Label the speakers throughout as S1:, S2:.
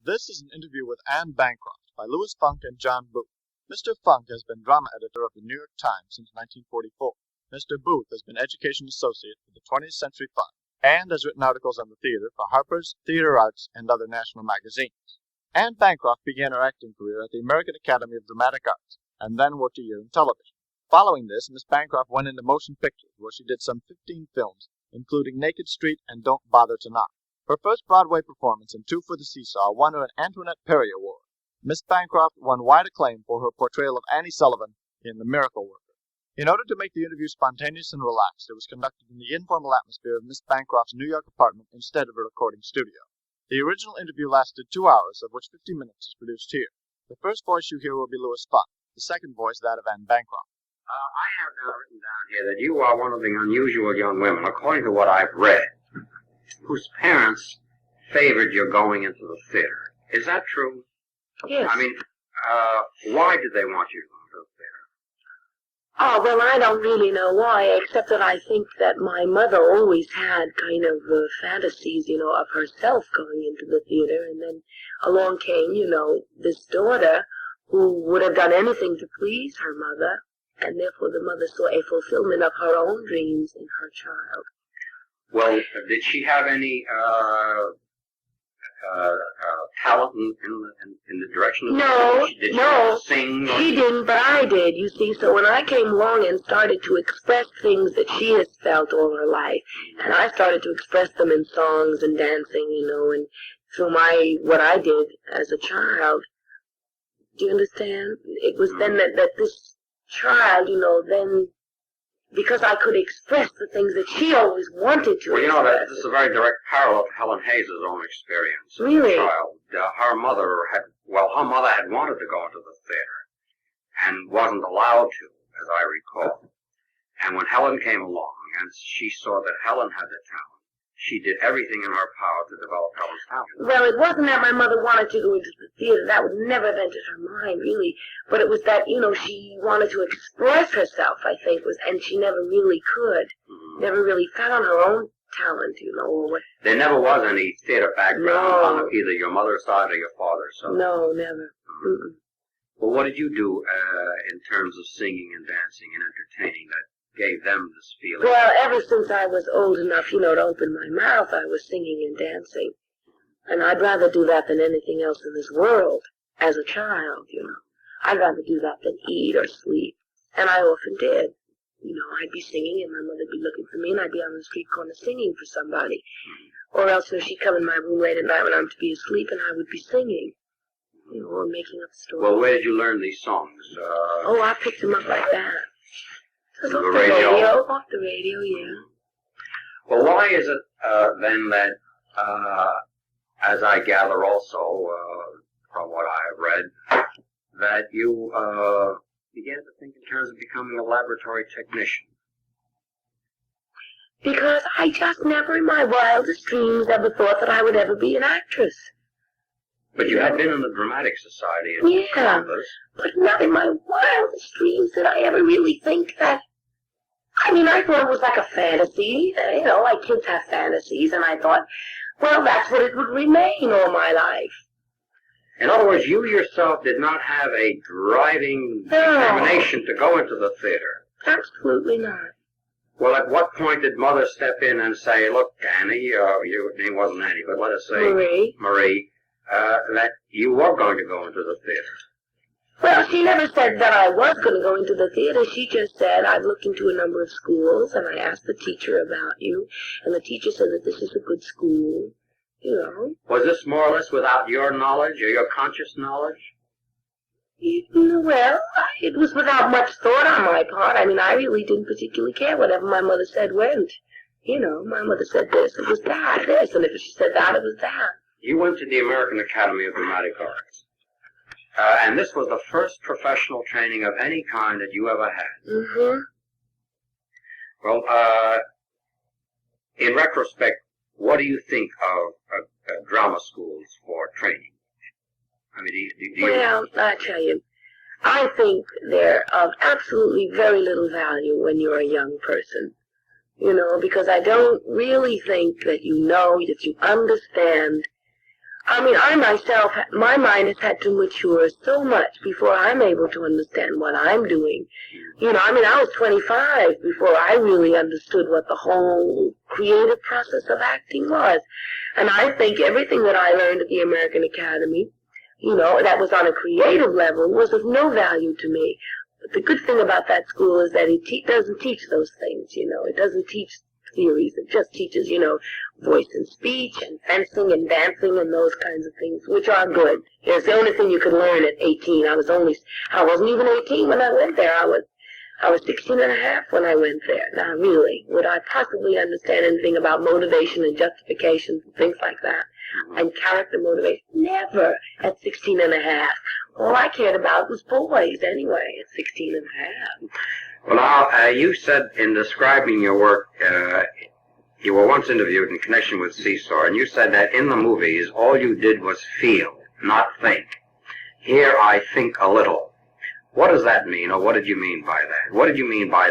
S1: This is an interview with Anne Bancroft by Louis Funk and John Booth. Mr. Funk has been drama editor of the New York Times since 1944. Mr. Booth has been education associate for the 20th Century Fund and has written articles on the theater for Harper's, Theater Arts, and other national magazines. Anne Bancroft began her acting career at the American Academy of Dramatic Arts and then worked a year in television. Following this, Miss Bancroft went into motion pictures, where she did some 15 films, including Naked Street and Don't Bother to Knock. Her first Broadway performance in Two for the Seesaw won her an Antoinette Perry Award. Miss Bancroft won wide acclaim for her portrayal of Annie Sullivan in The Miracle Worker. In order to make the interview spontaneous and relaxed, it was conducted in the informal atmosphere of Miss Bancroft's New York apartment instead of a recording studio. The original interview lasted 2 hours, of which 50 minutes is produced here. The first voice you hear will be Louis Funk, the second voice that of Anne Bancroft.
S2: I have now written down here that you are one of the unusual young women, according to what I've read, whose parents favored your going into the theater. Is that true?
S3: Yes.
S2: I mean, why did they want you to go into the theater?
S3: Oh, well, I don't really know why, except that I think that my mother always had kind of fantasies, of herself going into the theater, and then along came, this daughter who would have done anything to please her mother, and therefore the mother saw a fulfillment of her own dreams in her child.
S2: Well, did she have any talent in the direction of did
S3: no,
S2: she sing?
S3: She didn't, but I did, you see. So when I came along and started to express things that she has felt all her life, and I started to express them in songs and dancing, and through what I did as a child, do you understand? It was then that this child, then, because I could express the things that she always wanted to express.
S2: This is a very direct parallel to Helen Hayes' own experience as
S3: Really?
S2: a child. Her mother had wanted to go into the theater and wasn't allowed to, as I recall. And when Helen came along and she saw that Helen had the talent, she did everything in her power to develop Helen's talent.
S3: Well, it wasn't that my mother wanted to go into the theater. That would never have entered her mind, really. But it was that, she wanted to express herself, I think, and she never really could. Mm-hmm. Never really found her own talent, or what.
S2: There never was any theater background on either your mother's side or your father's side.
S3: No, never. Mm-mm.
S2: Well, what did you do in terms of singing and dancing and entertaining that gave them this feeling?
S3: Well, ever since I was old enough, to open my mouth, I was singing and dancing. And I'd rather do that than anything else in this world, as a child, I'd rather do that than eat or sleep. And I often did. I'd be singing and my mother'd be looking for me and I'd be on the street corner singing for somebody. Or else, she'd come in my room late at night when I'm to be asleep and I would be singing, or making up stories.
S2: Well, where did you learn these songs?
S3: I picked them up like that. Off
S2: the radio?
S3: Off the radio, yeah.
S2: Well, why is it then that, as I gather also from what I have read, that you began to think in terms of becoming a laboratory technician?
S3: Because I just never in my wildest dreams ever thought that I would ever be an actress.
S2: But you had been in the Dramatic Society in Columbus.
S3: But not in my wildest dreams did I ever really think that. I thought it was like a fantasy, like kids have fantasies, and I thought, well, that's what it would remain all my life.
S2: In other words, you yourself did not have a driving determination to go into the theater.
S3: Absolutely not.
S2: Well, at what point did Mother step in and say, look, Annie, your name wasn't Annie, but let us say Marie, that you were going to go into the theater?
S3: Well, she never said that I was going to go into the theater. She just said, I've looked into a number of schools, and I asked the teacher about you, and the teacher said that this is a good school,
S2: Was this more or less without your knowledge or your conscious knowledge?
S3: Well, it was without much thought on my part. I really didn't particularly care. Whatever my mother said went. My mother said this, it was that, this, and if she said that, it was that.
S2: You went to the American Academy of Dramatic Arts. And this was the first professional training of any kind that you ever had.
S3: Mm-hmm.
S2: Well, in retrospect, what do you think of drama schools for training? Do you...
S3: Well, I tell you, I think they're of absolutely very little value when you're a young person. Because I don't really think that that you understand I mean, I myself, my mind has had to mature so much before I'm able to understand what I'm doing. You know, I mean, I was 25 before I really understood what the whole creative process of acting was. And I think everything that I learned at the American Academy, you know, that was on a creative level, was of no value to me. But the good thing about that school is that it doesn't teach those things, you know. It doesn't teach theories. It just teaches, you know, voice and speech and fencing and dancing and those kinds of things, which are good. It's the only thing you could learn at 18. I wasn't even 18 when I went there. I was 16 and a half when I went there. Now, really, would I possibly understand anything about motivation and justification and things like that? And character motivation? Never at 16 and a half. All I cared about was boys anyway at 16 and a half.
S2: Well, now, you said in describing your work, you were once interviewed in connection with Seesaw, and you said that in the movies, all you did was feel, not think. Here I think a little. What does that mean, or what did you mean by that? What did you mean by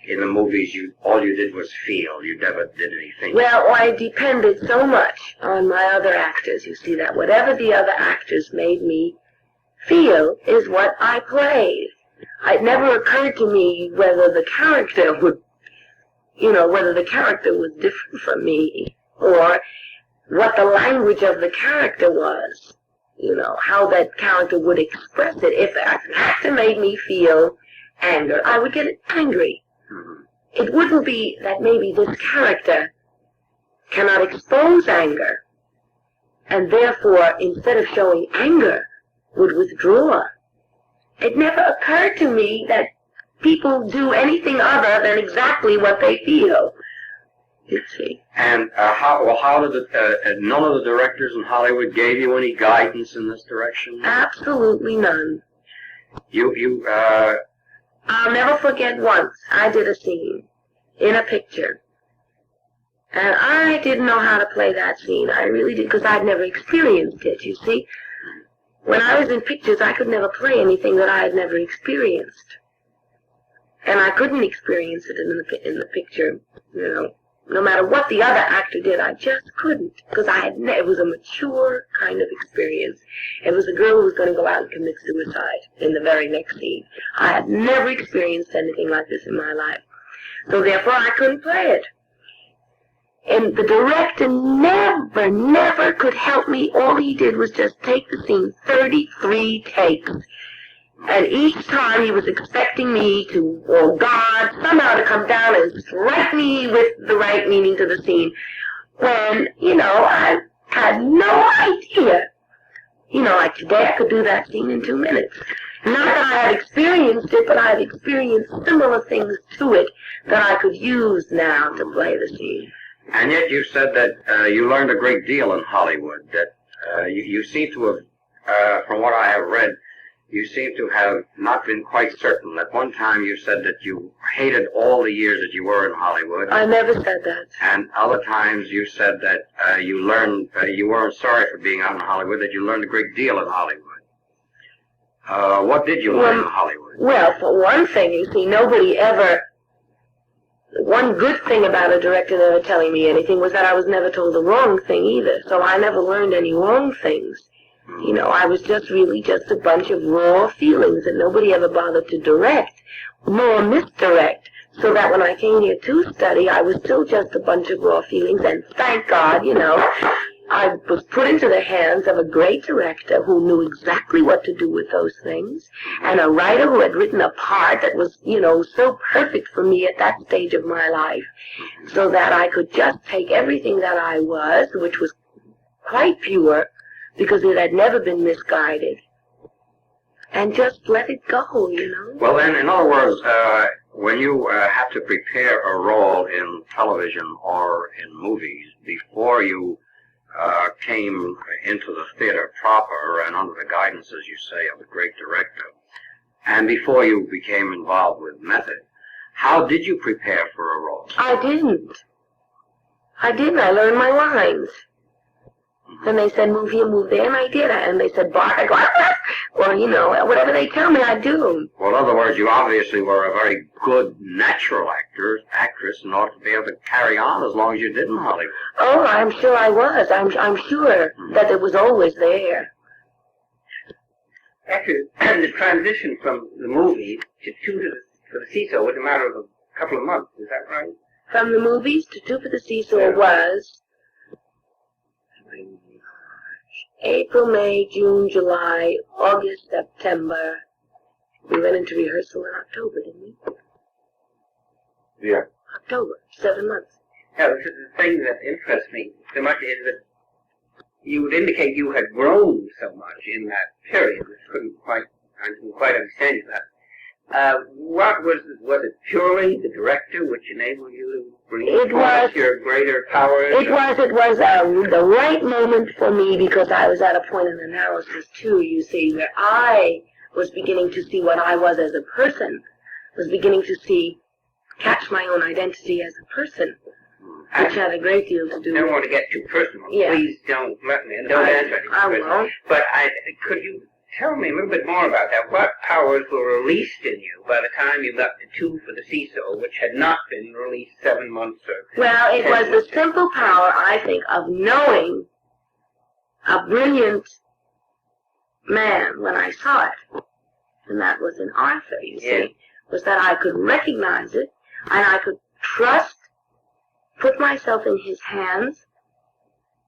S2: in the movies, all you did was feel, you never did anything?
S3: Well, I depended so much on my other actors, you see, that whatever the other actors made me feel is what I played. It never occurred to me whether the character whether the character was different from me, or what the language of the character was, you know, how that character would express it. If an actor made me feel anger, I would get angry. It wouldn't be that maybe this character cannot expose anger, and therefore, instead of showing anger, would withdraw. It never occurred to me that people do anything other than exactly what they feel, you see.
S2: And how did none of the directors in Hollywood gave you any guidance in this direction?
S3: Absolutely none. I'll never forget once I did a scene in a picture, and I didn't know how to play that scene. I really did, because I'd never experienced it, you see. When I was in pictures, I could never play anything that I had never experienced. And I couldn't experience it in the picture, you know. No matter what the other actor did, I just couldn't, because it was a mature kind of experience. It was a girl who was going to go out and commit suicide in the very next scene. I had never experienced anything like this in my life. So therefore, I couldn't play it. And the director never could help me. All he did was just take the scene 33 takes. And each time he was expecting me to, or God, somehow to come down and strike me with the right meaning to the scene. When, you know, I had no idea. You know, like today I could do that scene in 2 minutes. Not that I had experienced it, but I had experienced similar things to it that I could use now to play the scene.
S2: And yet you said that you learned a great deal in Hollywood, that you seem to have, from what I have read, you seem to have not been quite certain. At one time you said that you hated all the years that you were in Hollywood.
S3: I never said that.
S2: And other times you said that you learned, you weren't sorry for being out in Hollywood, that you learned a great deal in Hollywood. What did you learn in Hollywood?
S3: Well, for one thing, you see, one good thing about a director never telling me anything was that I was never told the wrong thing either. So I never learned any wrong things. You know, I was really just a bunch of raw feelings that nobody ever bothered to direct, nor misdirect. So that when I came here to study, I was still just a bunch of raw feelings, and thank God, you know, I was put into the hands of a great director who knew exactly what to do with those things, and a writer who had written a part that was, you know, so perfect for me at that stage of my life, so that I could just take everything that I was, which was quite pure, because it had never been misguided, and just let it go, you know.
S2: Well, then, in other words, when you have to prepare a role in television or in movies before you came into the theater proper and under the guidance, as you say, of a great director, and before you became involved with method, how did you prepare for a role?
S3: I didn't. I learned my lines. Then they said, move here, move there, and I did. And they said, bark, I go, ah! Or, you know, whatever they tell me, I do.
S2: Well, in other words, you obviously were a very good natural actress, and ought to be able to carry on as long as you did in Hollywood.
S3: Oh, I'm sure I was. I'm sure that it was always there.
S4: Actually, the transition from the movie to Two for the Seesaw was a matter of a couple of months. Is that right?
S3: From the movies to Two for the Seesaw was April, May, June, July, August, September. We went into rehearsal in October, didn't we?
S2: Yeah.
S3: October, 7 months.
S4: Yeah, the thing that interests me so much is that you would indicate you had grown so much in that period, which I couldn't quite understand you that. What was it purely the director which enabled you to bring forth your greater powers?
S3: It was the right moment for me, because I was at a point in analysis too, you see, where I was beginning to see what I was as a person, was beginning to catch my own identity as a person, which had a great deal to do
S4: I don't
S3: with.
S4: want to get too personal.
S3: Yeah.
S4: Please don't let me, and don't answer anything
S3: I
S4: personal.
S3: won't.
S4: But could you tell me a little bit more about that? What powers were released in you by the time you got to Two for the Seesaw, which had not been released 7 months or...
S3: Well, it was the simple power, I think, of knowing a brilliant man when I saw it. And that was in Arthur, you see, was that I could recognize it, and I could put myself in his hands,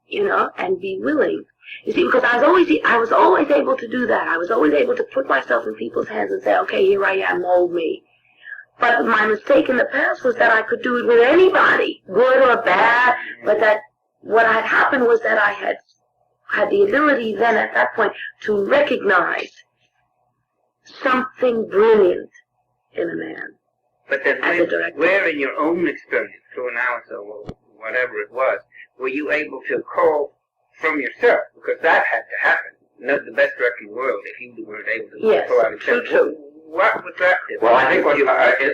S3: you know, and be willing. You see, because I was always able to do that. I was always able to put myself in people's hands and say, okay, here I am, mold me. But my mistake in the past was that I could do it with anybody, good or bad, but that what had happened was that I had the ability then at that point to recognize something brilliant in a man.
S4: But then where in your own experience, through analysis or whatever it was, were you able to call from yourself? Because that had to happen. Not the best director in the world if you weren't able to pull out yourself.
S3: True.
S4: What was that?
S2: Well, I think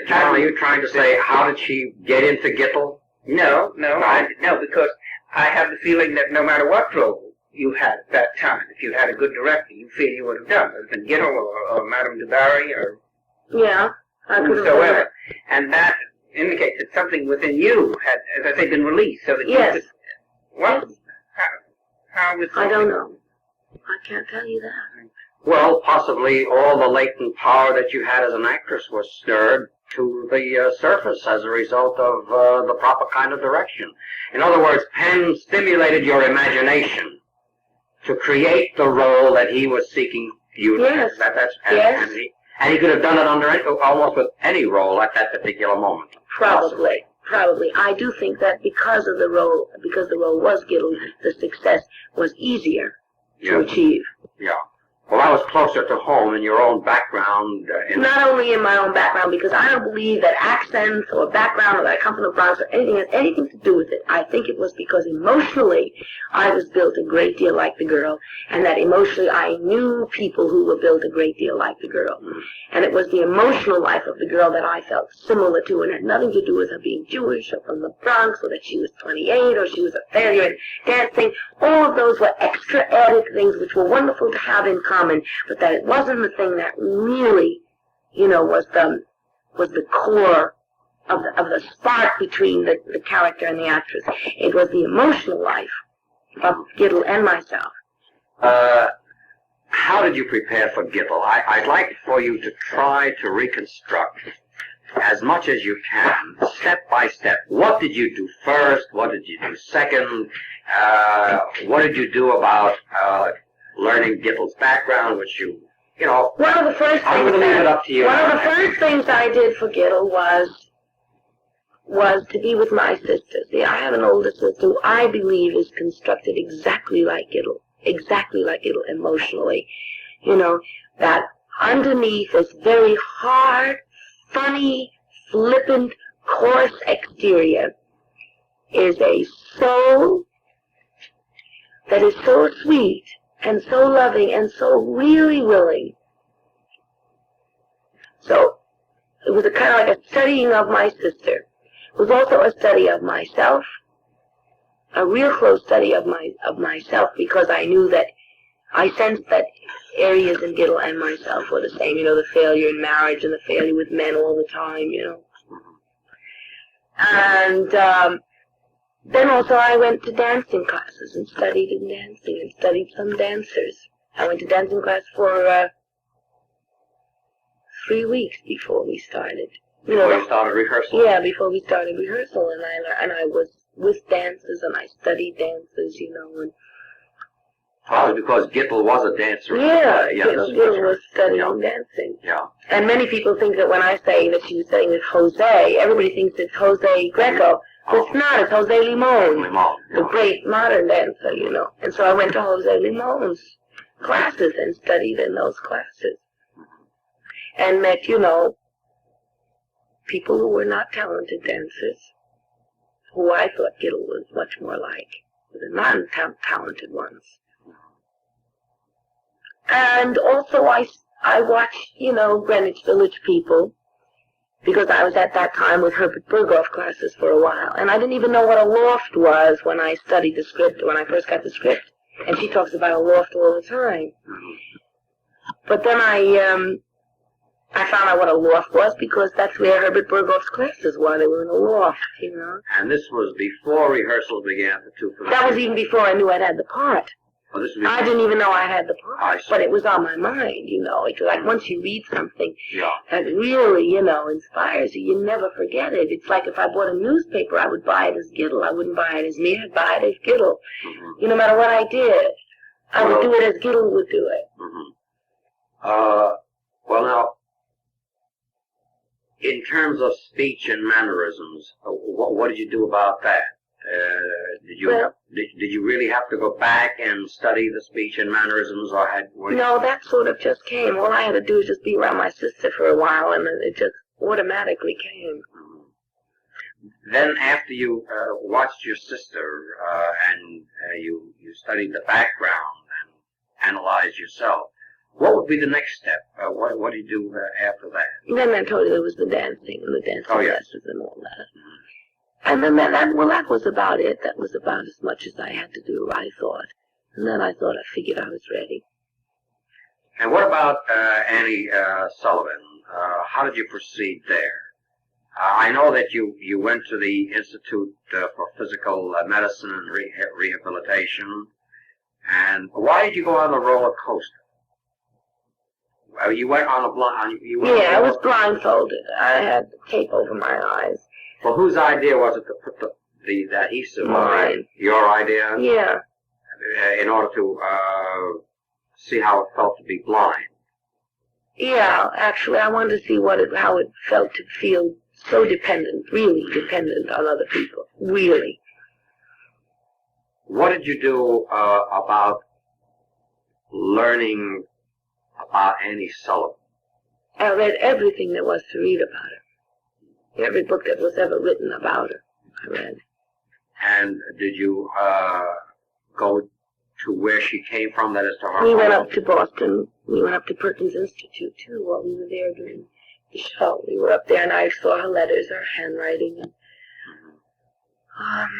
S2: John, are you trying to say, how did she get into Gittel?
S4: No, because I have the feeling that no matter what role you had at that time, if you had a good director, you feel you would have done it. Than Gittel or Madame du Barry or whosoever. And that indicates that something within you had, as I say, been released. So that you could, what?
S3: Yes.
S4: How was
S3: I don't know. I can't tell you that.
S2: Well, possibly all the latent power that you had as an actress was stirred to the surface as a result of the proper kind of direction. In other words, Penn stimulated your imagination to create the role that he was seeking you to have. And he could have done it almost with any role at that particular moment.
S3: Probably. I do think that because the role was Gittel, the success was easier to achieve.
S2: Yeah. Well, that was closer to home in your own background.
S3: Not only in my own background, because I don't believe that accents or background or that I come from the Bronx or anything has anything to do with it. I think it was because emotionally I was built a great deal like the girl, and that emotionally I knew people who were built a great deal like the girl. And it was the emotional life of the girl that I felt similar to, and had nothing to do with her being Jewish or from the Bronx, or that she was 28 or she was a failure in dancing. All of those were extra added things which were wonderful to have in common, but that it wasn't the thing that really, you know, was the core of the spark between the character and the actress. It was the emotional life of Gittel and myself.
S2: How did you prepare for Gittel? I'd like for you to try to reconstruct as much as you can, step by step. What did you do first? What did you do second? What did you do about learning Gittel's background, which you know...
S3: One of the first
S2: I'm going to leave it up to you.
S3: One of the first things I did for Gittel was to be with my sister. See, I have an older sister who I believe is constructed exactly like Gittel emotionally. You know, that underneath this very hard, funny, flippant, coarse exterior is a soul that is so sweet and so loving and so really willing. So it was a kind of like a studying of my sister. It was also a study of myself a real close study of myself, because I knew that I sensed that areas in Giddle and myself were the same. You know, the failure in marriage and the failure with men all the time. You know, and then also I went to dancing classes and studied in dancing and studied some dancers. I went to dancing class for 3 weeks before we started.
S2: Before you started rehearsal?
S3: Yeah, before we started rehearsal, and I was with dancers and I studied dancers, you know. And
S2: probably because Gittel was a dancer.
S3: Yeah,
S2: yes,
S3: Gittel was studying dancing.
S2: Yeah.
S3: And many people think that when I say that she was studying with Jose, everybody thinks it's Jose Greco. But it's not, it's Jose Limon, the great modern dancer, you know. And so I went to Jose Limon's classes and studied in those classes. And met, you know, people who were not talented dancers, who I thought Gittel was much more like, the non-talented ones. And also I watched, you know, Greenwich Village people, because I was at that time with Herbert Berghoff classes for a while, and I didn't even know what a loft was when I studied the script, when I first got the script, and she talks about a loft all the time. But then I found out what a loft was, because that's where Herbert Berghoff's classes were. They were in a loft, you know.
S2: And this was before rehearsals began for two.
S3: That was even before I knew I'd had the part.
S2: Oh, this was before.
S3: I didn't even know I had the part,
S2: I see.
S3: but it was on my mind, you know. It's like once you read something
S2: Yeah.
S3: that really, you know, inspires you, you never forget it. It's like if I bought a newspaper, I would buy it as Gittel. I wouldn't buy it as me. I'd buy it as Gittel. You know, no matter what I did, I would do it as Gittel would do it.
S2: Well, now, in terms of speech and mannerisms, what did you do about that? Did you really have to go back and study the speech and mannerisms, or
S3: No, that sort of just came. All I had to do was just be around my sister for a while, and it just automatically came.
S2: Then, after you watched your sister and you studied the background and analyzed yourself, what would be the next step? What do you do after that?
S3: Then I told you there was the dancing and the dancing lessons and all that. And then that was about it. That was about as much as I had to do, I thought. And then I figured I was ready.
S2: And what about Annie Sullivan? How did you proceed there? I know that you went to the Institute for Physical Medicine and Rehabilitation. And why did you go on the roller coaster? You went on a
S3: Yeah, I was blindfolded. I had tape over my eyes.
S2: Well, whose idea was it to put the adhesive on it? Your idea?
S3: Yeah.
S2: In order to see how it felt to be blind.
S3: Yeah, actually, I wanted to see how it felt to feel so dependent, really dependent on other people, really.
S2: What did you do about learning about Annie Sullivan?
S3: I read everything there was to read about her. Every book that was ever written about her, I read.
S2: And did you go to where she came from, that is to her
S3: We went
S2: home?
S3: up to Boston. We went up to Perkins Institute, too, while we were there doing the show. We were up there, and I saw her letters, her handwriting, and,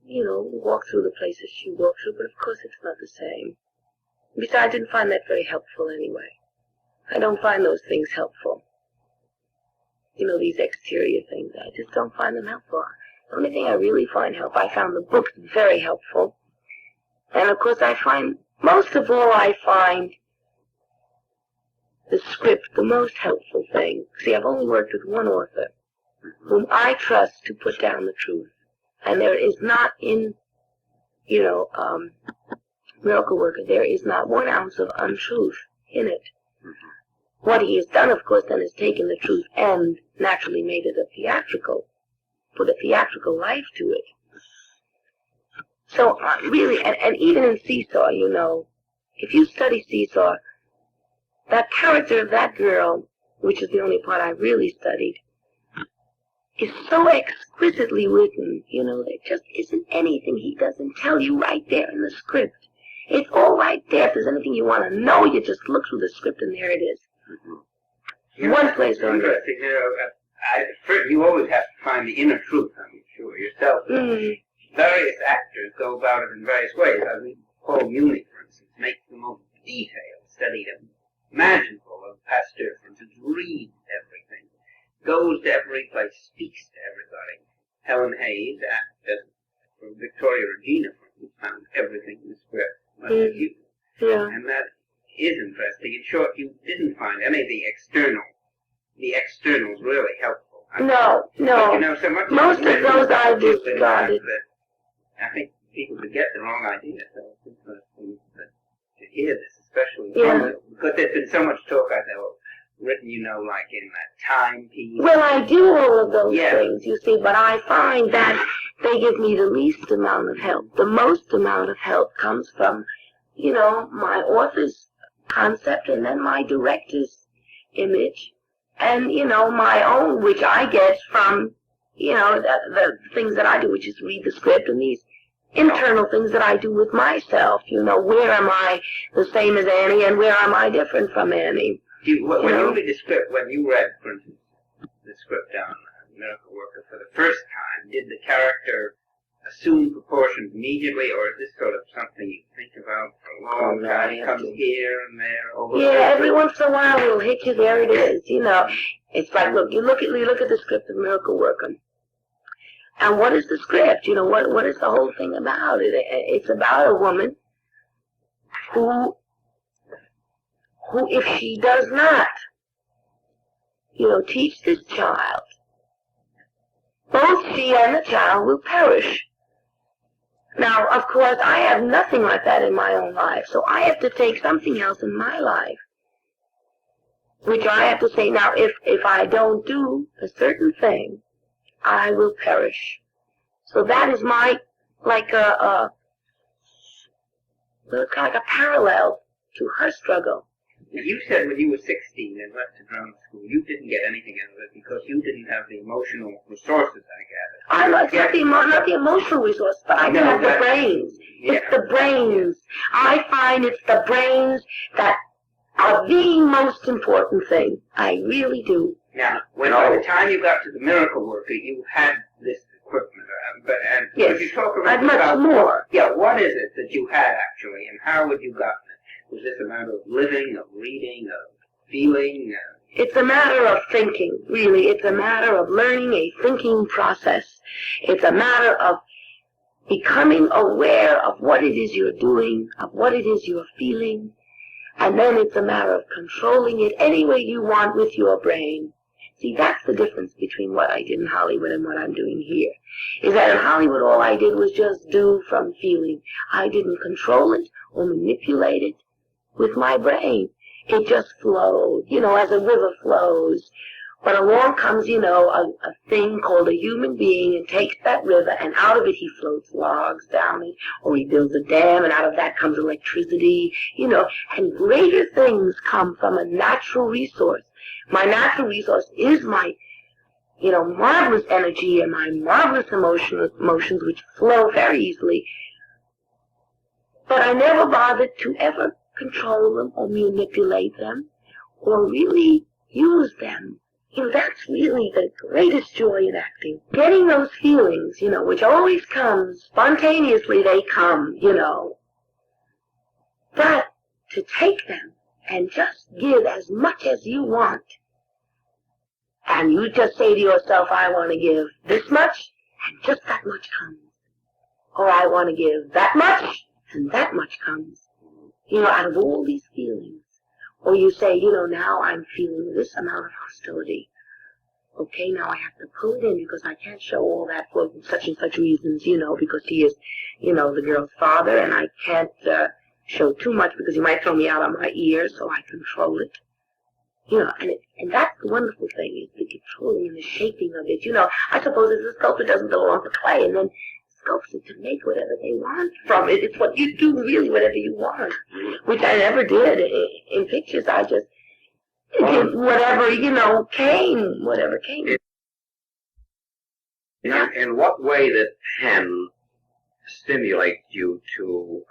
S3: you know, walked through the places she walked through, but of course it's not the same. Besides, I didn't find that very helpful anyway. I don't find those things helpful. You know, these exterior things, I just don't find them helpful. The only thing I really find helpful, I found the books very helpful. And of course most of all, I find the script the most helpful thing. See, I've only worked with one author, whom I trust to put down the truth. And there is not in, you know, Miracle Worker, there is not 1 ounce of untruth in it. What he has done, of course, then is taken the truth and naturally made it put a theatrical life to it. So, really, and even in Seesaw, you know, if you study Seesaw, that character of that girl, which is the only part I really studied, is so exquisitely written, you know, there just isn't anything he doesn't tell you right there in the script. It's all right there. If there's anything you want to know, you just look through the script and there it is. One place or another.
S4: First, you always have to find the inner truth, I'm sure, yourself. various actors go about it in various ways. I mean, Paul Muni, for instance, makes the most detailed study imaginable of Pasteur, for instance, reads everything, goes to every place, speaks to everybody. Helen Hayes, for Victoria Regina, for instance, found everything in the script.
S3: Yeah.
S4: And that is interesting. In short, you didn't find any of the externals really helpful.
S3: No.
S4: But, you know, so much
S3: Most of those I discarded.
S4: I think people could get the wrong idea. So it's interesting to hear this, especially because there's been so much talk, I know, written, you know, like in that timepiece.
S3: Well, I do all of those things, you see, but I find that they give me the least amount of help. The most amount of help comes from, you know, my author's concept and then my director's image and, you know, my own, which I get from, you know, the things that I do, which is read the script and these internal things that I do with myself. You know, where am I the same as Annie and where am I different from Annie?
S4: When you read the script, when you read, for instance, the script on Miracle Worker for the first time, did the character assume proportions immediately, or is this sort of something you think about for a long time? It comes here and there.
S3: Every once in a while it'll hit you. There it is. You know, it's like you look at the script of Miracle Worker, and what is the script? You know, what is the whole thing about it? It's about a woman who if she does not, you know, teach this child, both she and the child will perish. Now, of course, I have nothing like that in my own life, so I have to take something else in my life, which I have to say, now, if I don't do a certain thing, I will perish. So that is my, like a parallel to her struggle.
S4: You said when you were 16 and left to drama school, you didn't get anything out of it because you didn't have the emotional resources, I gather.
S3: Not the emotional resources, but I have the brains.
S4: Yeah.
S3: It's the brains. I find it's the brains that are the most important thing. I really do.
S4: Now, by the time you got to the Miracle Worker, you had this equipment.
S3: Yes,
S4: you talk
S3: I'd much more.
S4: Yeah, what is it that you had actually, and how would you gotten it? Was this a matter of living, of reading, of feeling?
S3: It's a matter of thinking, really. It's a matter of learning a thinking process. It's a matter of becoming aware of what it is you're doing, of what it is you're feeling, and then it's a matter of controlling it any way you want with your brain. See, that's the difference between what I did in Hollywood and what I'm doing here. Is that in Hollywood all I did was just do from feeling. I didn't control it or manipulate it with my brain. It just flowed, you know, as a river flows. But along comes, you know, a thing called a human being and takes that river, and out of it he floats logs down it, or he builds a dam, and out of that comes electricity, you know, and greater things come from a natural resource. My natural resource is my, you know, marvelous energy and my marvelous emotions which flow very easily. But I never bothered to ever control them or manipulate them or really use them. You know, that's really the greatest joy in acting. Getting those feelings, you know, which always comes, spontaneously they come, you know. But to take them and just give as much as you want. And you just say to yourself, I want to give this much, and just that much comes. Or I want to give that much, and that much comes. You know, out of all these feelings. Or you say, you know, now I'm feeling this amount of hostility. Okay, now I have to pull it in because I can't show all that for such and such reasons, you know, because he is, you know, the girl's father, and I can't show too much because he might throw me out on my ears, so I control it. You know, and that's the wonderful thing, is the controlling and the shaping of it. You know, I suppose if the sculptor doesn't go on to clay and then sculpts to make whatever they want from it. It's what you do, really, whatever you want, which I never did in pictures. I just did whatever, you know, came, whatever came.
S2: In what way did pen stimulate you to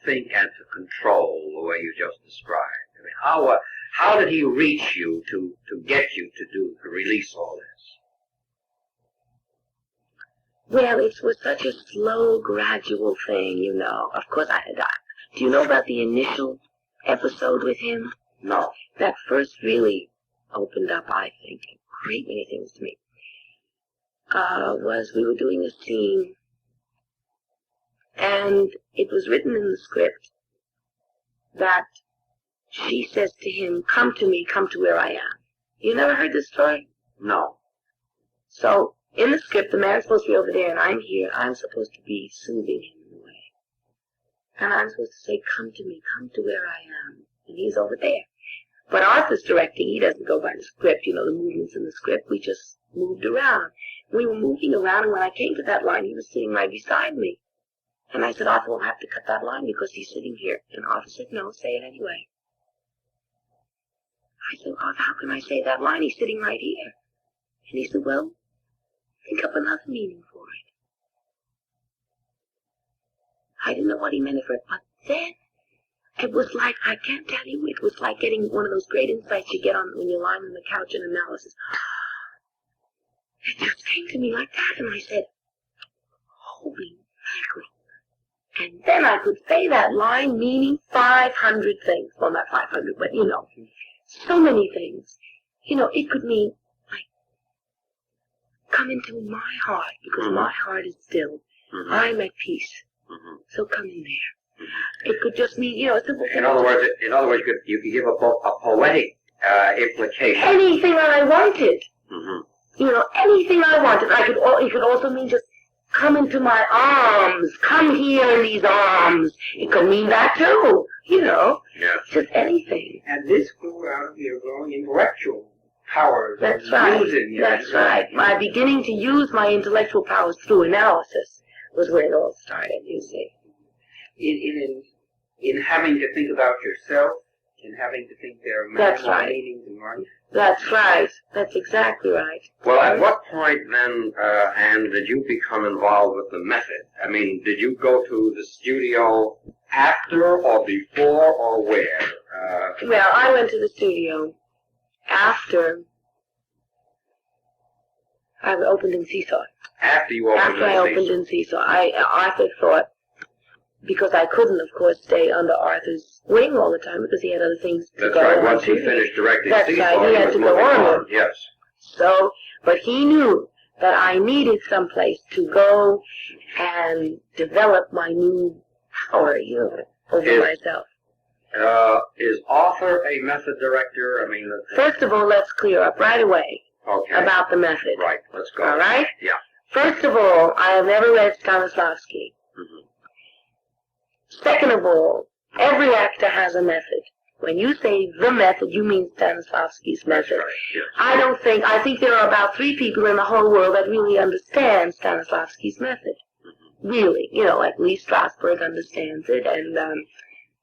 S2: think and to control the way you just described? I mean, how did he reach you to get you to release all this?
S3: Well, it was such a slow, gradual thing, you know. Of course, do you know about the initial episode with him?
S2: No.
S3: That first really opened up, I think, a great many things to me. Was we were doing a scene, and it was written in the script that she says to him, "Come to me, come to where I am." You never heard this story?
S2: No.
S3: So, in the script, the man's supposed to be over there, and I'm here. I'm supposed to be soothing him in a way. And I'm supposed to say, "Come to me, come to where I am." And he's over there. But Arthur's directing, he doesn't go by the script, you know, the movements in the script. We just moved around. We were moving around, and when I came to that line, he was sitting right beside me. And I said, "Arthur, we'll have to cut that line because he's sitting here." And Arthur said, "No, say it anyway." I said, "Arthur, how can I say that line? He's sitting right here." And he said, "Well, think up another meaning for it." I didn't know what he meant for it, but then it was like, I can't tell you, it was like getting one of those great insights you get on when you're lying on the couch in analysis. It just came to me like that, and I said, "Holy mackerel." And then I could say that line meaning 500 things. Well, not 500, but, you know, so many things. You know, it could mean, like, come into my heart, because my heart is still. I'm at peace. So come in there. It could just mean, you know, a simple thing.
S2: In other words, you could give a poetic implication.
S3: Anything I wanted. You know, anything I wanted. It could also mean just come into my arms. Come here in these arms. It could mean that too. You know.
S2: Yes.
S3: Just anything.
S4: And this grew out of your growing intellectual powers.
S3: That's right.
S4: That's
S3: right. My beginning to use my intellectual powers through analysis was where it all started, you see.
S4: In having to think about yourself, in having to think there are many meanings in life.
S3: That's right. That's exactly right.
S2: Well, at what point then, Anne, did you become involved with the method? I mean, did you go to the studio after or before or where?
S3: Well, I went to the studio after I opened in Seesaw.
S2: After you opened
S3: After I opened in Seesaw. Arthur thought, because I couldn't, of course, stay under Arthur's wing all the time because he had other things to go on.
S2: That's right, once he finished directing
S3: That's
S2: Seesaw,
S3: right, he had to go on.
S2: Yes.
S3: So, but he knew that I needed someplace to go and develop my new power, you know, over myself.
S2: Is Arthur a method director? I mean,
S3: First of all, let's clear up right away about the method.
S2: Right, let's go.
S3: All right?
S2: Yeah.
S3: First of all, I have never read Stanislavski. Second of all, every actor has a method. When you say the method, you mean Stanislavski's method.
S2: Right, yes.
S3: I think there are about 3 people in the whole world that really understand Stanislavski's method. Really. You know, like Lee Strasberg understands it, and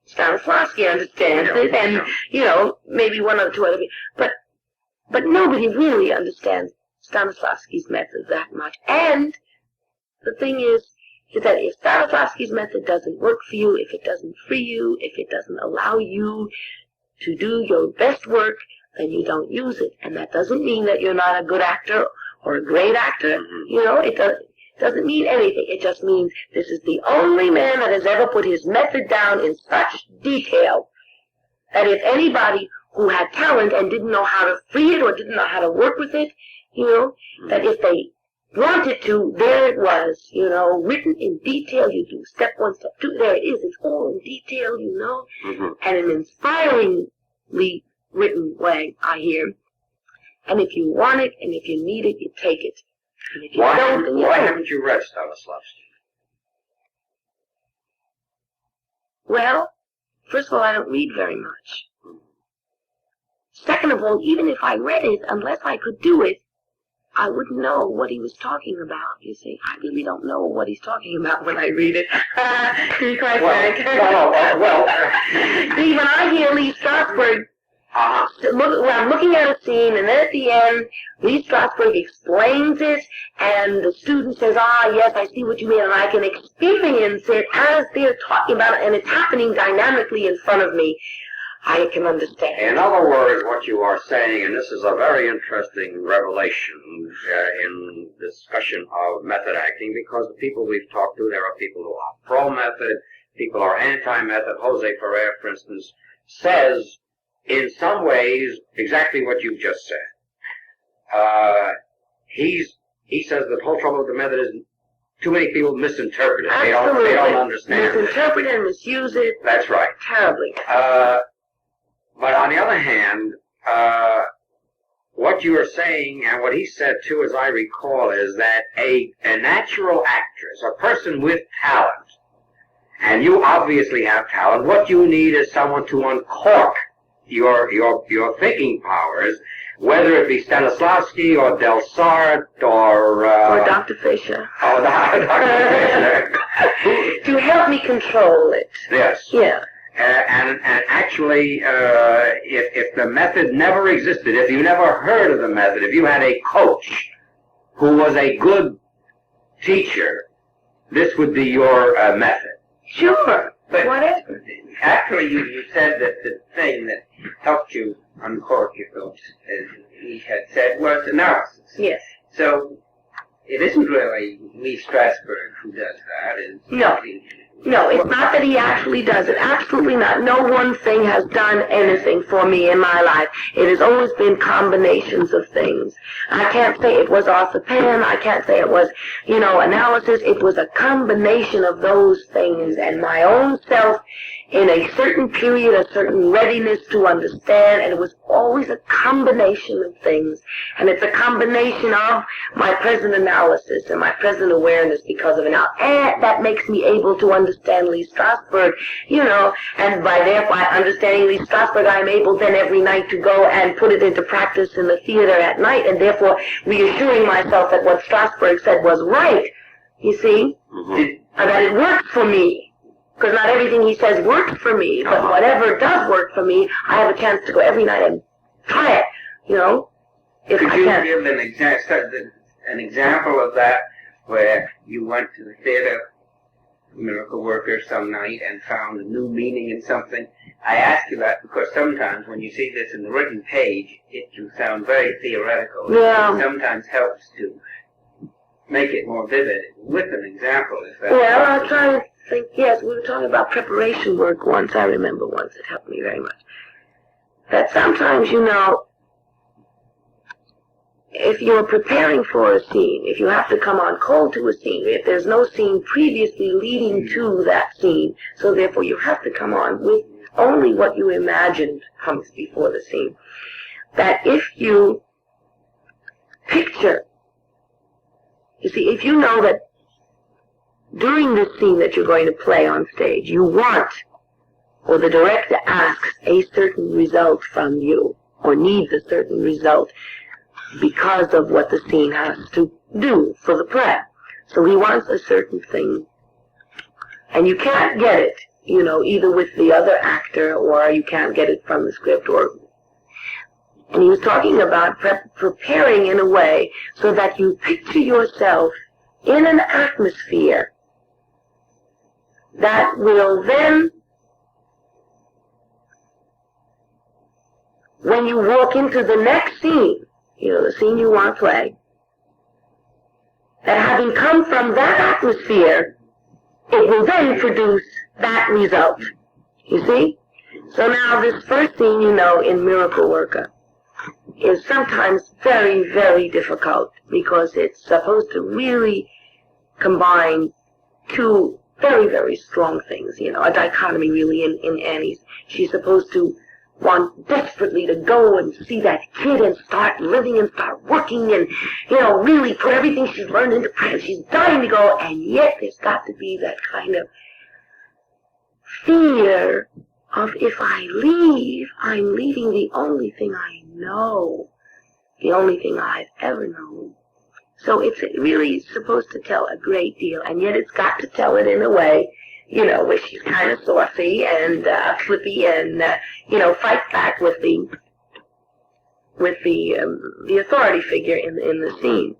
S3: Stanislavski understands it, and, you know, maybe 1 or 2 other people. But nobody really understands Stanislavski's method that much. And the thing is that if Stanislavski's method doesn't work for you, if it doesn't free you, if it doesn't allow you to do your best work, then you don't use it. And that doesn't mean that you're not a good actor or a great actor. You know, it doesn't mean anything. It just means this is the only man that has ever put his method down in such detail that if anybody who had talent and didn't know how to free it or didn't know how to work with it, you know, that if they wanted to, there it was, you know, written in detail. You do step 1, step 2, there it is. It's all in detail, you know, and an inspiringly written way, I hear. And if you want it and if you need it, you take it. And if you don't, then you
S2: why
S3: don't.
S2: haven't you read Stanislavski?
S3: Well, first of all, I don't read very much. Second of all, even if I read it, unless I could do it, I wouldn't know what he was talking about, you see. I really don't know what he's talking about when I read it. To be quite frank. See, when I hear Lee Strasberg, I'm looking at a scene, and then at the end, Lee Strasberg explains it, and the student says, yes, I see what you mean, and I can experience it as they're talking about it, and it's happening dynamically in front of me. I can understand.
S2: In other words, what you are saying, and this is a very interesting revelation in discussion of method acting, because the people we've talked to, there are people who are pro-method, people who are anti-method. Jose Ferrer, for instance, says in some ways exactly what you just said. He says the whole trouble with the method is too many people misinterpret it.
S3: Absolutely.
S2: They don't understand
S3: Misinterpret it and misuse it.
S2: That's right.
S3: Terribly.
S2: But on the other hand, what you are saying, and what he said too, as I recall, is that a natural actress, a person with talent, and you obviously have talent, what you need is someone to uncork your thinking powers, whether it be Stanislavski or Del Sarte or
S3: Dr. Fisher.
S2: Oh, Dr. Fisher.
S3: To help me control it.
S2: Yes.
S3: Yeah.
S2: And actually, if the method never existed, if you never heard of the method, if you had a coach who was a good teacher, this would be your method.
S3: Sure.
S4: But
S3: whatever.
S4: Actually, you said that the thing that helped you uncork your thoughts, as he had said, was analysis.
S3: Yes.
S4: So it isn't really Lee Strasberg who does that.
S3: No. No, it's not that he actually does it. Absolutely not. No one thing has done anything for me in my life. It has always been combinations of things. I can't say it was Arthur Penn. I can't say it was, analysis. It was a combination of those things and my own self in a certain period, a certain readiness to understand, and it was always a combination of things. And it's a combination of my present analysis and my present awareness because of it now. And that makes me able to understand Lee Strasberg, and by understanding Lee Strasberg, I'm able then every night to go and put it into practice in the theater at night, and therefore reassuring myself that what Strasberg said was right, you see, that it worked for me. Because not everything he says works for me, but whatever does work for me, I have a chance to go every night and try it, if
S4: Could
S3: I
S4: you
S3: can.
S4: give an example of that, where you went to the theater, Miracle Worker, some night and found a new meaning in something? I ask you that because sometimes when you see this in the written page, it can sound very theoretical.
S3: Yeah.
S4: It sometimes helps to make it more vivid with an example. If that's
S3: Well,
S4: possible.
S3: I'm trying to think, yes, we were talking about preparation work once. I remember once. It helped me very much. That sometimes, if you're preparing for a scene, if you have to come on cold to a scene, if there's no scene previously leading to that scene, so therefore you have to come on with only what you imagined comes before the scene, that if you picture, you see, if you know that during this scene that you're going to play on stage, you want, or the director asks a certain result from you, or needs a certain result because of what the scene has to do for the play. So he wants a certain thing, and you can't get it, either with the other actor, or you can't get it from the script, and he was talking about preparing in a way so that you picture yourself in an atmosphere that will then, when you walk into the next scene, the scene you want to play, that having come from that atmosphere, it will then produce that result. You see? So now this first scene, in Miracle Worker, is sometimes very, very difficult because it's supposed to really combine two very, very strong things, a dichotomy really in Annie's. She's supposed to want desperately to go and see that kid and start living and start working and, really put everything she's learned into practice. She's dying to go, and yet there's got to be that kind of fear of if I leave, I'm leaving the only thing I know, the only thing I've ever known. So it's really supposed to tell a great deal, and yet it's got to tell it in a way, where she's kind of saucy and flippy and, fights back with the authority figure in the scene.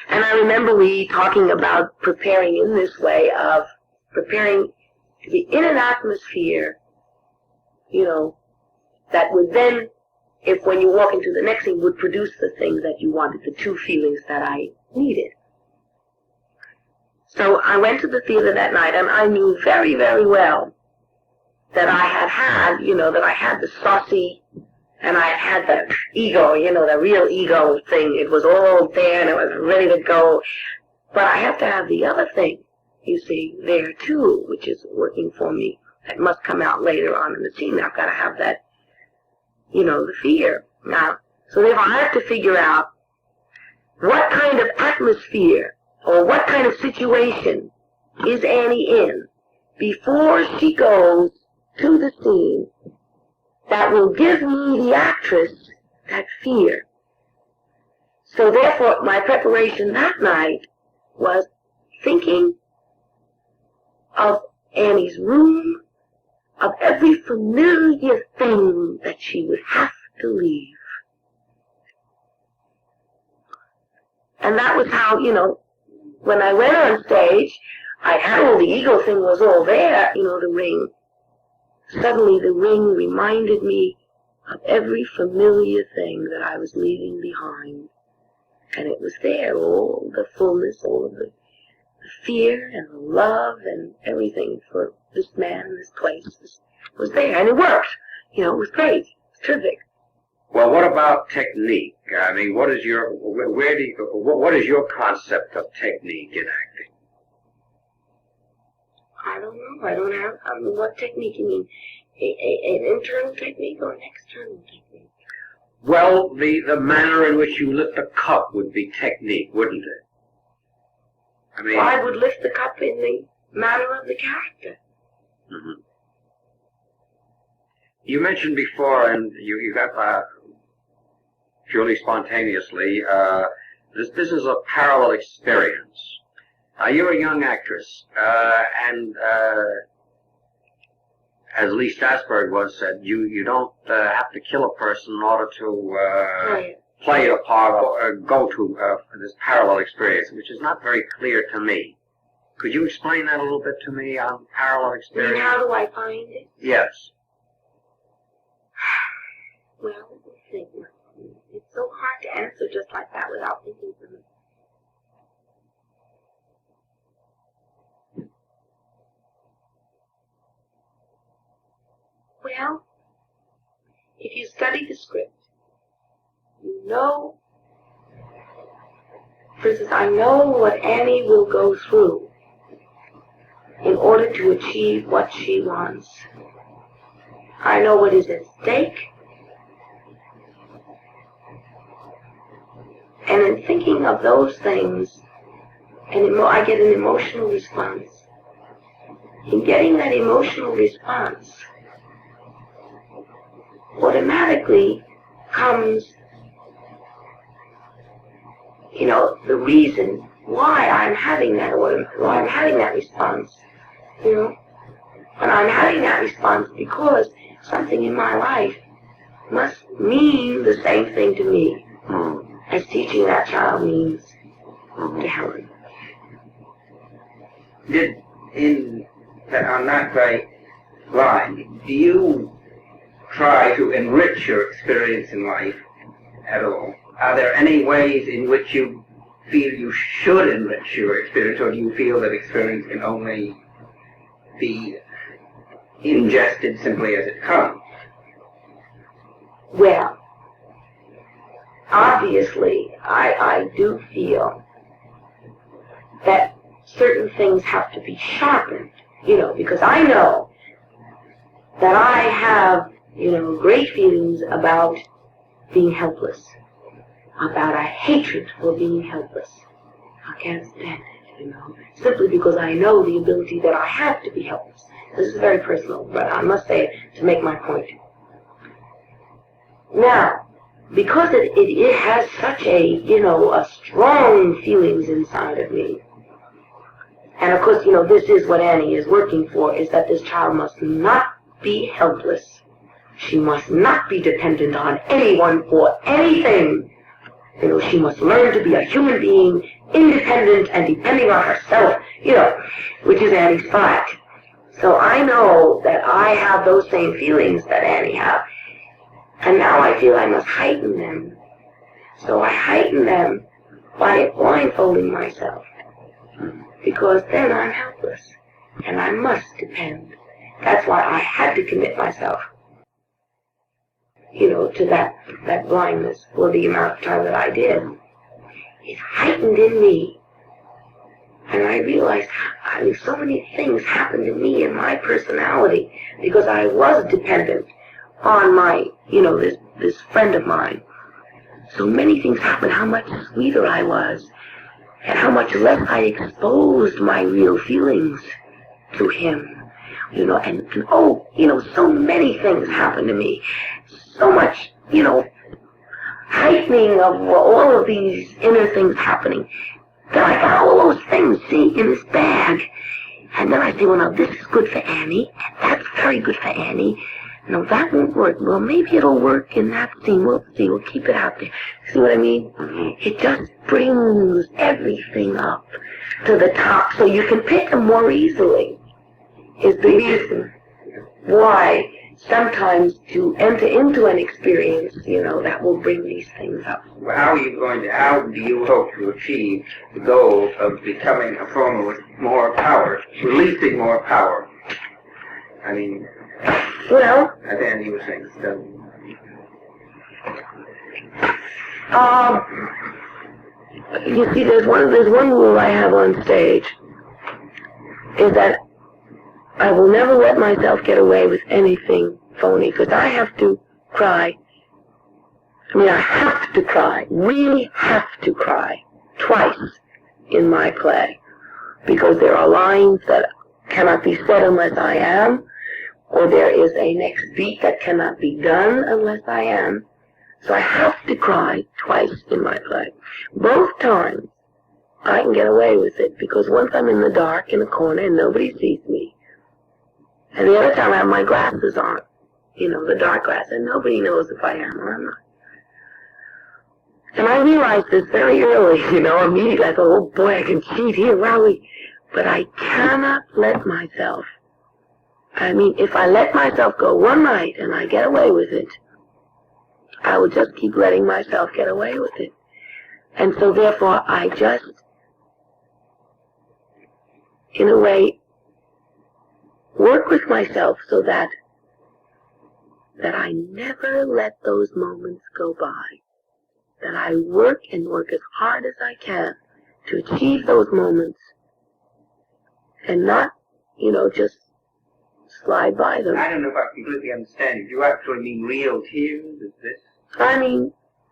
S3: And I remember Lee talking about preparing in this way of preparing to be in an atmosphere that would then, if when you walk into the next scene, would produce the thing that you wanted, the two feelings that I needed. So I went to the theater that night, and I knew very, very well that I had, that I had the saucy, and I had the ego, the real ego thing. It was all there, and it was ready to go. But I have to have the other thing, you see, there too, which is working for me. That must come out later on in the scene. I've got to have that, the fear. Now, so therefore I have to figure out what kind of atmosphere or what kind of situation is Annie in before she goes to the scene that will give me, the actress, that fear. So therefore, my preparation that night was thinking of Annie's room, of every familiar thing that she would have to leave. And that was how, when I went on stage, I had all the ego thing was all there, the ring. Suddenly the ring reminded me of every familiar thing that I was leaving behind. And it was there, all the fullness, all of the fear and the love and everything for this man and this place was there. And it worked. It was great. It was terrific.
S2: Well, what about technique? I mean, what is your concept of technique in acting?
S3: I don't know. I don't have, what technique you mean? An internal technique or an external technique?
S2: Well, the manner in which you lift a cup would be technique, wouldn't it? I mean,
S3: well, I would lift the cup in the manner of the character.
S2: Mm-hmm. You mentioned before, and you got purely spontaneously, this business of parallel experience. You're a young actress, and as Lee Strasberg once said, you don't have to kill a person in order to play a part or go to this parallel experience, which is not very clear to me. Could you explain that a little bit to me on parallel experience?
S3: And how do I find it?
S2: Yes.
S3: Well, it's so hard to answer just like that without thinking for me. Well, if you study the script, for instance, I know what Annie will go through in order to achieve what she wants. I know what is at stake. And in thinking of those things, I get an emotional response. In getting that emotional response, automatically comes, the reason why I'm having that response, And I'm having that response because something in my life must mean the same thing to me as teaching that child means to Helen.
S4: On that very line, do you try to enrich your experience in life at all? Are there any ways in which you feel you should enrich your experience, or do you feel that experience can only be ingested simply as it comes?
S3: Well, obviously, I do feel that certain things have to be sharpened, because I know that I have, great feelings about being helpless, about a hatred for being helpless. I can't stand it, simply because I know the ability that I have to be helpless. This is very personal, but I must say it to make my point. Now, because it has such a strong feelings inside of me, and of course, this is what Annie is working for, is that this child must not be helpless. She must not be dependent on anyone for anything. She must learn to be a human being, independent and depending on herself, which is Annie's fight. So I know that I have those same feelings that Annie have, and now I feel I must heighten them. So I heighten them by blindfolding myself, because then I'm helpless, and I must depend. That's why I had to commit myself, to that blindness for the amount of time that I did. It heightened in me, and I realized so many things happened to me in my personality because I was dependent on my, this friend of mine. So many things happened, how much sweeter I was, and how much less I exposed my real feelings to him. So many things happened to me. So much, heightening of all of these inner things happening. Then I got all those things, in this bag. And then I say, well, now this is good for Annie, and that's very good for Annie. No, that won't work. Well, maybe it'll work in that scene. We'll see. We'll keep it out there. See what I mean? It just brings everything up to the top so you can pick them more easily. Is the reason why sometimes to enter into an experience, that will bring these things up.
S4: Well, how do you hope to achieve the goal of becoming a former with more power, releasing more power? I mean, as Andy was saying,
S3: you see, there's one rule I have on stage, is that I will never let myself get away with anything phony, because I have to cry. I have to cry, really have to cry, twice in my play, because there are lines that cannot be said unless I am, or there is a next beat that cannot be done unless I am. So I have to cry twice in my play. Both times I can get away with it, because once I'm in the dark in a corner and nobody sees me, and the other time I have my glasses on, the dark glasses, and nobody knows if I am or I'm not. And I realized this very early, immediately I thought, oh boy, I can cheat here, wowie. But I cannot let myself. If I let myself go one night and I get away with it, I will just keep letting myself get away with it. And so therefore I just, in a way, work with myself so that I never let those moments go by. That I work and work as hard as I can to achieve those moments and not, just slide by them.
S4: I don't know if I completely understand you. Do you actually mean real tears? Is this?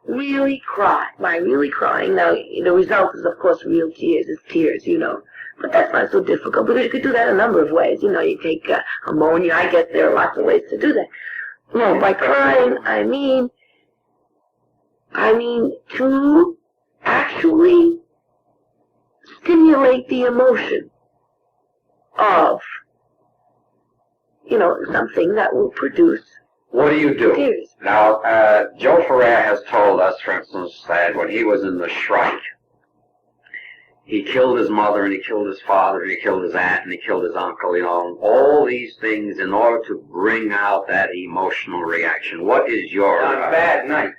S3: Really cry. By really crying, now, the result is, of course, real tears. It's tears, But that's not so difficult, because you could do that a number of ways. You take ammonia. I guess there are lots of ways to do that. No, by crying, I mean to actually stimulate the emotion of, something that will produce.
S2: What do you do?
S3: Tears.
S2: Now, Joe Ferrer has told us, for instance, that when he was in the Shrike, he killed his mother, and he killed his father, and he killed his aunt, and he killed his uncle, all these things in order to bring out that emotional reaction. What is your...
S4: On bad nights,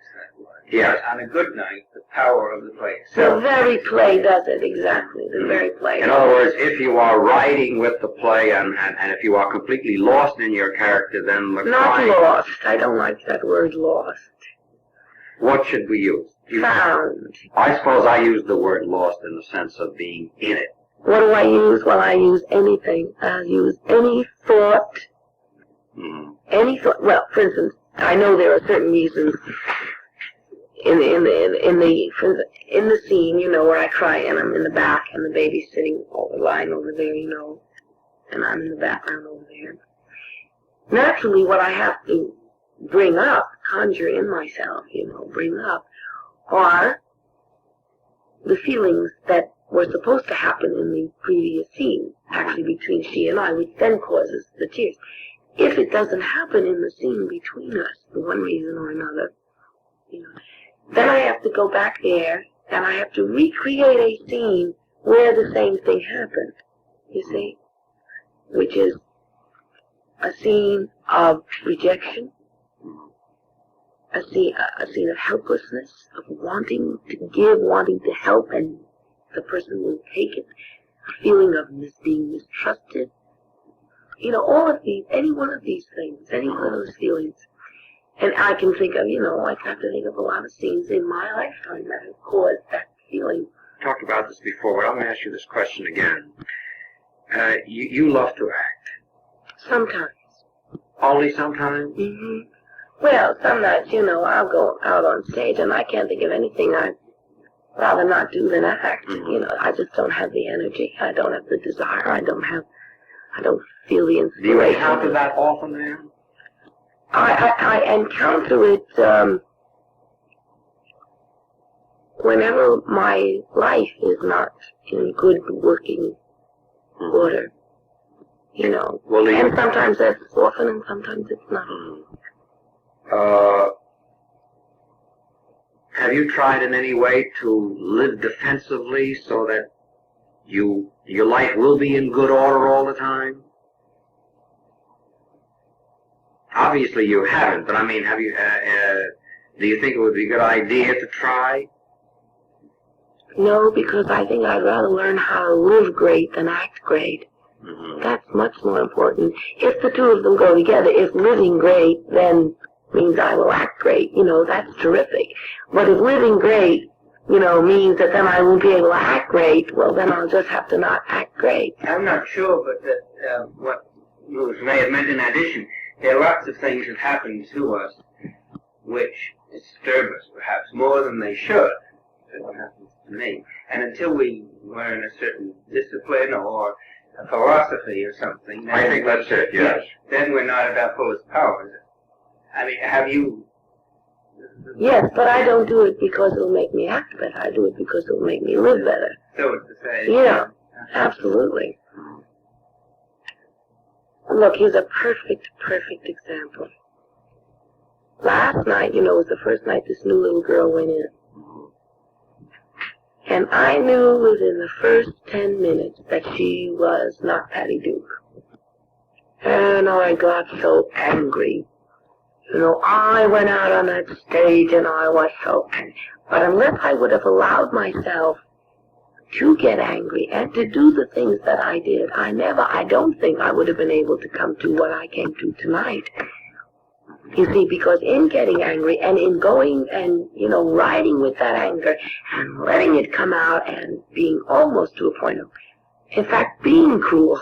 S2: yes.
S4: On a good night, the power of the play.
S3: The very play does it, exactly. The very play.
S2: In other words, if you are writing with the play, and if you are completely lost in your character, then the
S3: Not lost. I don't like that word, lost.
S2: What should we use?
S3: Found.
S2: I suppose I use the word lost in the sense of being in it.
S3: What do I use? Well, I use anything. I use any thought. Any thought. Well, for instance, I know there are certain reasons in the scene, where I cry and I'm in the back and the baby's sitting lying over there, and I'm in the background over there. Naturally, what I have to bring up, conjure in myself, bring up, are the feelings that were supposed to happen in the previous scene, actually between she and I, which then causes the tears. If it doesn't happen in the scene between us, for one reason or another, then I have to go back there and I have to recreate a scene where the same thing happened, you see, which is a scene of rejection, a scene of helplessness, of wanting to give, wanting to help, and the person will take it, a feeling of being mistrusted. You know, all of these, any one of these things, any one of those feelings. And I can think of, I have to think of a lot of scenes in my lifetime that have caused that feeling.
S2: Talked about this before, but I'm going to ask you this question again. You love to act.
S3: Sometimes.
S2: Only sometimes?
S3: Mm-hmm. Well, some nights, I'll go out on stage and I can't think of anything I'd rather not do than act.
S2: Mm-hmm.
S3: I just don't have the energy. I don't have the desire. I don't feel the inspiration.
S2: Do you encounter that often then?
S3: I encounter it whenever my life is not in good working order.
S2: Well,
S3: and sometimes that's often and sometimes it's not.
S2: Have you tried in any way to live defensively so that your life will be in good order all the time? Obviously you haven't, but I mean, have you? Do you think it would be a good idea to try?
S3: No, because I think I'd rather learn how to live great than act great.
S2: Mm-hmm.
S3: That's much more important. If the two of them go together, if living great then means I will act great, that's terrific. But if living great, means that then I won't be able to act great, well, then I'll just have to not act great.
S4: I'm not sure, but that what Lewis may have meant in addition, there are lots of things that happen to us which disturb us, perhaps, more than they should. That's what happens to me. And until we learn a certain discipline or a philosophy or something...
S2: I think that's it, yes.
S4: Then we're not at our fullest powers. I mean, have you...
S3: Yes, but I don't do it because it'll make me act better. I do it because it'll make me live better.
S4: So it's the same.
S3: Yeah, absolutely. Look, here's a perfect example. Last night, was the first night this new little girl went in. And I knew within the first 10 minutes that she was not Patty Duke. And I got so angry. I went out on that stage and I was so angry. But unless I would have allowed myself to get angry and to do the things that I did, I don't think I would have been able to come to what I came to tonight. You see, because in getting angry and in going and, riding with that anger and letting it come out and being almost to a point of, in fact, being cruel,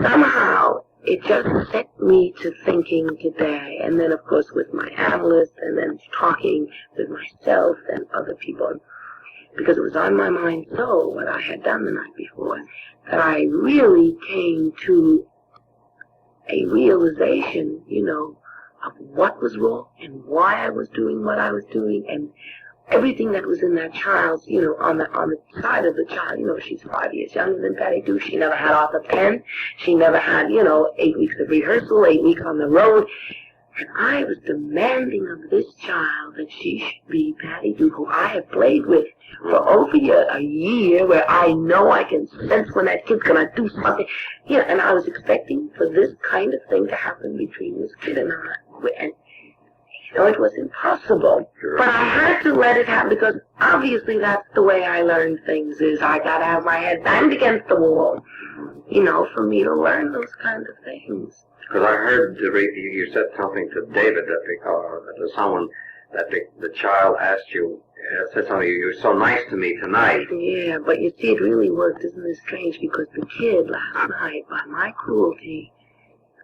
S3: somehow it just set me to thinking today. And then, of course, with my analyst and then talking with myself and other people, because it was on my mind so what I had done the night before, that I really came to a realization, of what was wrong and why I was doing what I was doing and everything that was in that child's, on the side of the child. She's 5 years younger than Patty Duke. She never had Arthur Penn. She never had, 8 weeks of rehearsal, 8 weeks on the road. And I was demanding of this child that she should be Patty Duke, who I have played with for over a year, where I know I can sense when that kid's going to do something. And I was expecting for this kind of thing to happen between this kid and I. And, it was impossible. But I had to let it happen, because obviously that's the way I learn things, is I got to have my head banged against the wall, for me to learn those kind of things.
S2: Because I heard you said something to David that someone that the child asked you, said something, you were so nice to me tonight.
S3: Yeah, but you see, it really worked. Isn't it strange? Because the kid last night, by my cruelty,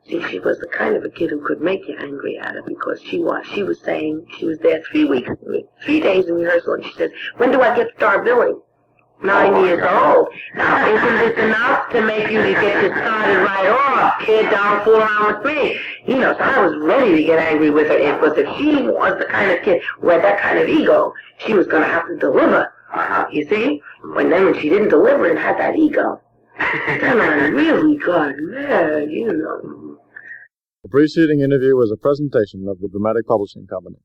S3: see, she was the kind of a kid who could make you angry at her, because she was saying, she was there 3 days in rehearsal, and she said, when do I get start billing? 9 years old. Now, isn't this enough to make you get you started right off? Kid, don't fool around with me. So I was ready to get angry with her. It was if she was the kind of kid who had that kind of ego, she was going to have to deliver. You see? When she didn't deliver and had that ego, then I really got mad,
S1: The preceding interview was a presentation of the Dramatic Publishing Company.